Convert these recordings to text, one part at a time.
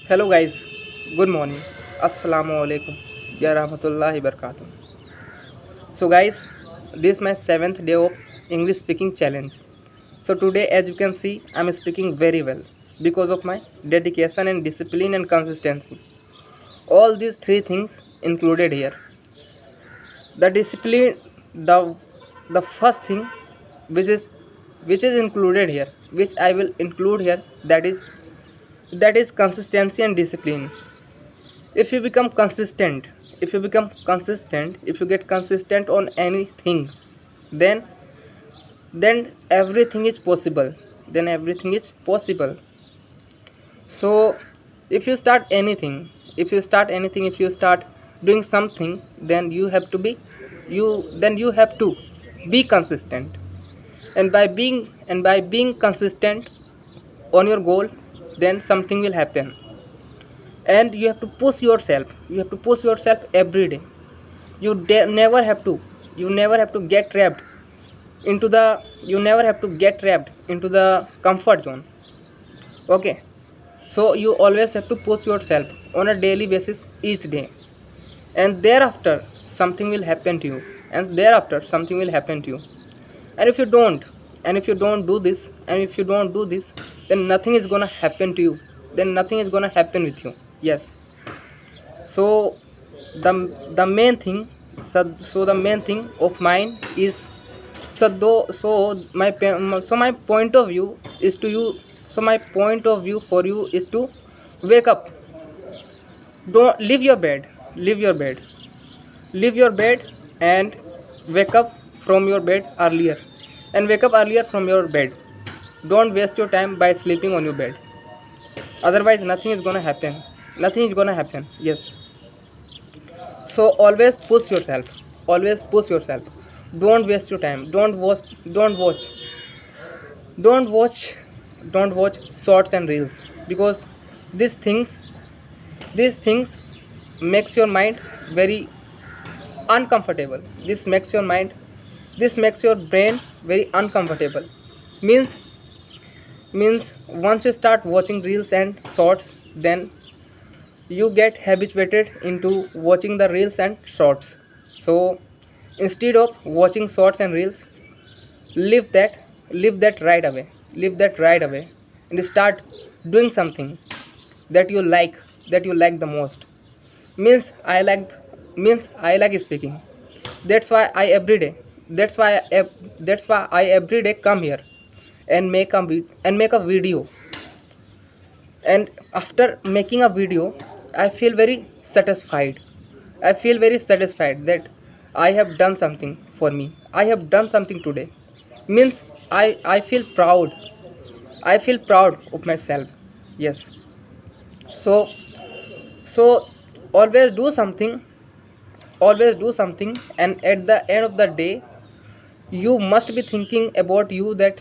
Hello guys, good morning. Assalamu alaikum. Ya rahmatullahi barakatuh. So guys, this is my 7th day of English speaking challenge. So today as you can see, I am speaking very well because of my dedication and discipline and consistency. All these three things included here. The discipline, the first thing which is included here, which I will include here, that is consistency and discipline. If you become consistent, if you get consistent on anything, then everything is possible. So if you start anything, if you start doing something, then you have to be consistent. And by being consistent on your goal, then something will happen. And you have to push yourself every day. You never have to get trapped into the comfort zone. Okay, so you always have to push yourself on a daily basis each day, and thereafter something will happen to you, and if you don't do this, then nothing is gonna happen to you, then nothing is gonna happen with you. Yes. So the main thing, the main thing of mine is, my point of view is to you. So my point of view for you is to wake up. Don't leave your bed. Leave your bed and wake up from your bed earlier, and wake up earlier from your bed. Don't waste your time by sleeping on your bed. Otherwise nothing is gonna happen. Yes. So always push yourself. Don't waste your time. Don't watch shorts and reels, because these things makes your mind very uncomfortable. This makes your brain very uncomfortable. Means means once you start watching reels and shorts, then you get habituated into watching the reels and shorts. So instead of watching shorts and reels, leave that right away, and start doing something that you like the most. Means I like speaking. That's why I every day come here and make a video. And after making a video, I feel very satisfied that I have done something for me. I have done something today. Means I feel proud of myself. Yes. So so always do something, and at the end of the day, you must be thinking about you that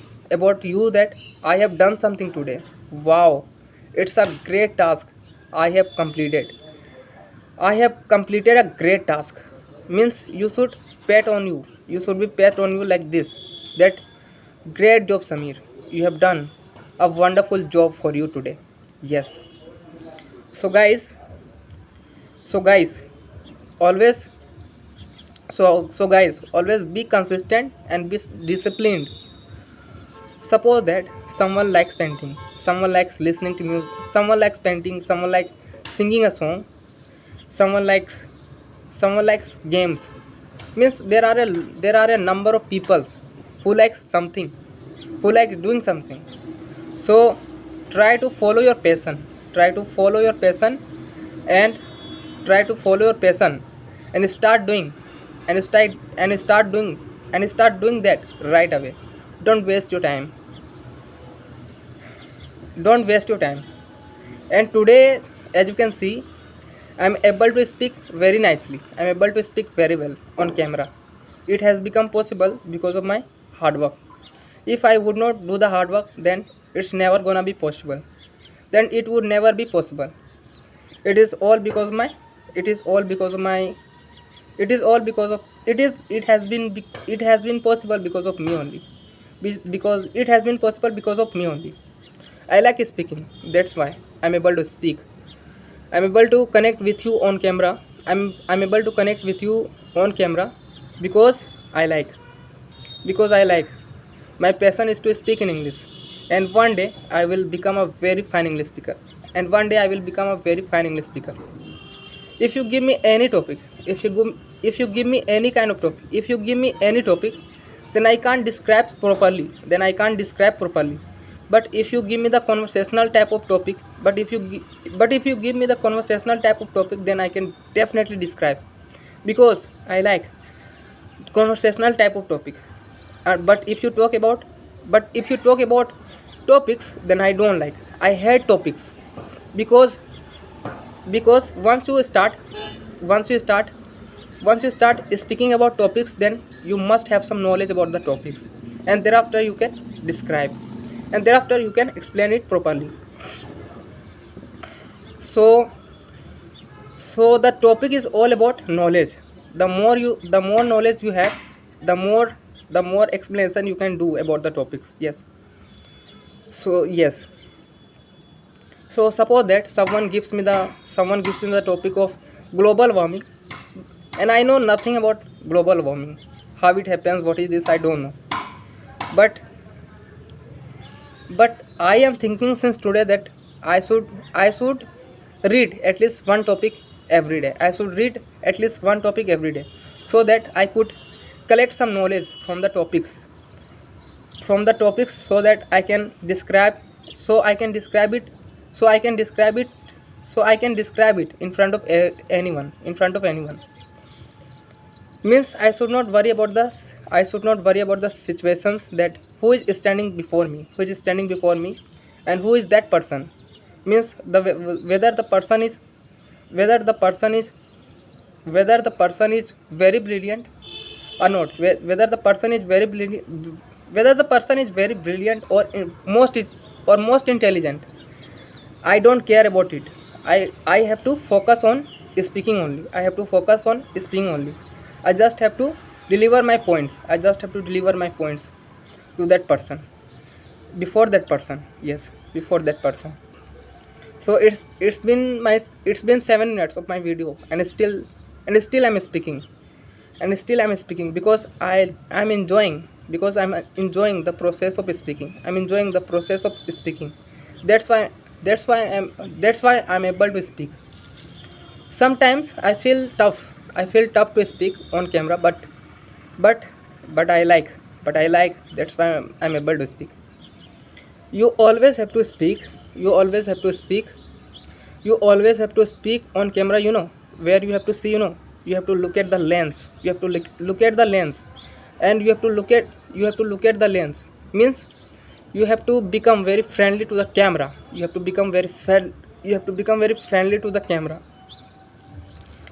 I have done something today. Wow, it's a great task I have completed. I have completed a great task. Means you should be pat on you like this, that great job, Samir. You have done a wonderful job for you today. Yes. So guys, always always be consistent and be disciplined. Suppose that someone likes painting, someone likes listening to music, someone likes painting, someone likes singing a song, someone likes games. Means there are a number of peoples who likes something, who likes doing something. So try to follow your passion. And try to follow your passion, and start doing that right away. Don't waste your time. And today, as you can see, I'm able to speak very nicely. I'm able to speak very well on camera. It has become possible because of my hard work. If I would not do the hard work, then it's never gonna be possible. Then it would never be possible. It is all because my. It is all because of my. It is all because of. It is. It has been. It has been possible because of me only. Because it has been possible because of me only. I like speaking. That's why I'm able to speak. I'm able to connect with you on camera. I'm able to connect with you on camera because I like. Because I like. My passion is to speak in English, and one day I will become a very fine English speaker. And one day I will become a very fine English speaker. If you give me any topic, if you give me any kind of topic, if you give me any topic, then I can't describe properly. But if you give me the conversational type of topic, but if you give me the conversational type of topic, then I can definitely describe, because I like conversational type of topic. But if you talk about topics, then I don't like. I hate topics, because once you start once you start speaking about topics, then you must have some knowledge about the topics, and thereafter you can describe, and thereafter you can explain it properly. So so the topic is all about knowledge. The more knowledge you have, the more explanation you can do about the topics. Yes. So suppose that someone gives me the topic of global warming, and I know nothing about global warming, how it happens, what is this, I don't know. But I am thinking since today that I should read at least one topic every day. I should read at least one topic every day, so that I could collect some knowledge from the topics, so that I can describe so I can describe it so I can describe it in front of anyone. Means I should not worry about the situations, that who is standing before me, and who is that person. Means whether the person is whether the person is whether the person is very brilliant or not, whether the person is very brilliant or most intelligent. I don't care about it. I have to focus on speaking only. I just have to deliver my points. To that person, before that person. Yes, before that person. So it's been 7 minutes of my video, and still I'm speaking, because I'm enjoying the process of speaking. That's why I'm able to speak. Sometimes I feel tough to speak on camera, but but I like. That's why I'm able to speak. You always have to speak. You always have to speak on camera. Where you have to see. You have to look at the lens. Look at the lens, and you have to look at the lens. Means you have to become very friendly to the camera. You have to become very friendly to the camera,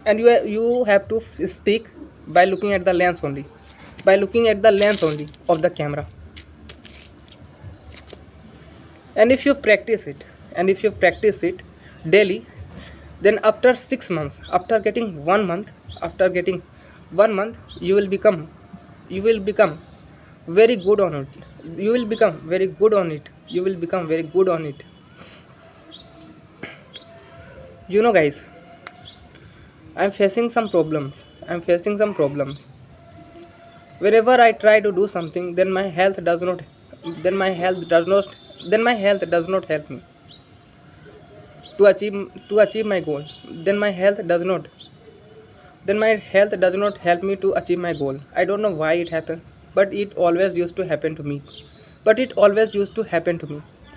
and you have to speak by looking at the lens only, of the camera. And if you practice it daily, then after getting 1 month, you will become very good on it. Guys, I'm facing some problems. Wherever I try to do something, then my health does not then my health does not then my health does not help me to achieve my goal. Then my health does not help me to achieve my goal. I don't know why it happens, but it always used to happen to me.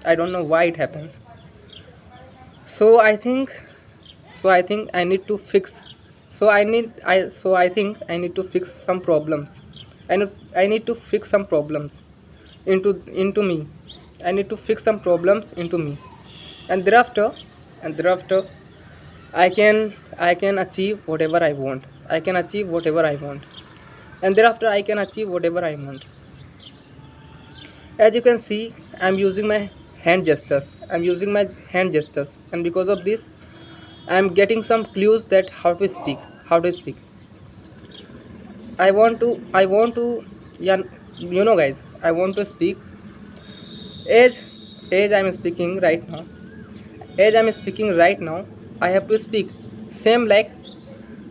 I don't know why it happens. So i think so i think I need to fix so I think I need to fix some problems. I need to fix some problems into me. I need to fix some problems into me, and thereafter I can achieve whatever I want. And thereafter I can achieve whatever I want. As you can see, I'm using my hand gestures, and because of this, I'm getting some clues that how to speak. I want to yeah, guys, I want to speak. As as I'm speaking right now, as I'm speaking right now, I have to speak same like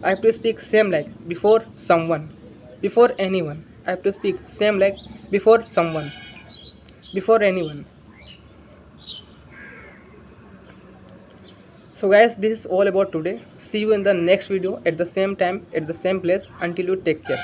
I have to speak same like before someone, before anyone. I have to speak same like before someone, before anyone. So guys, this is all about today. See you in the next video at the same time, at the same place. Until you take care.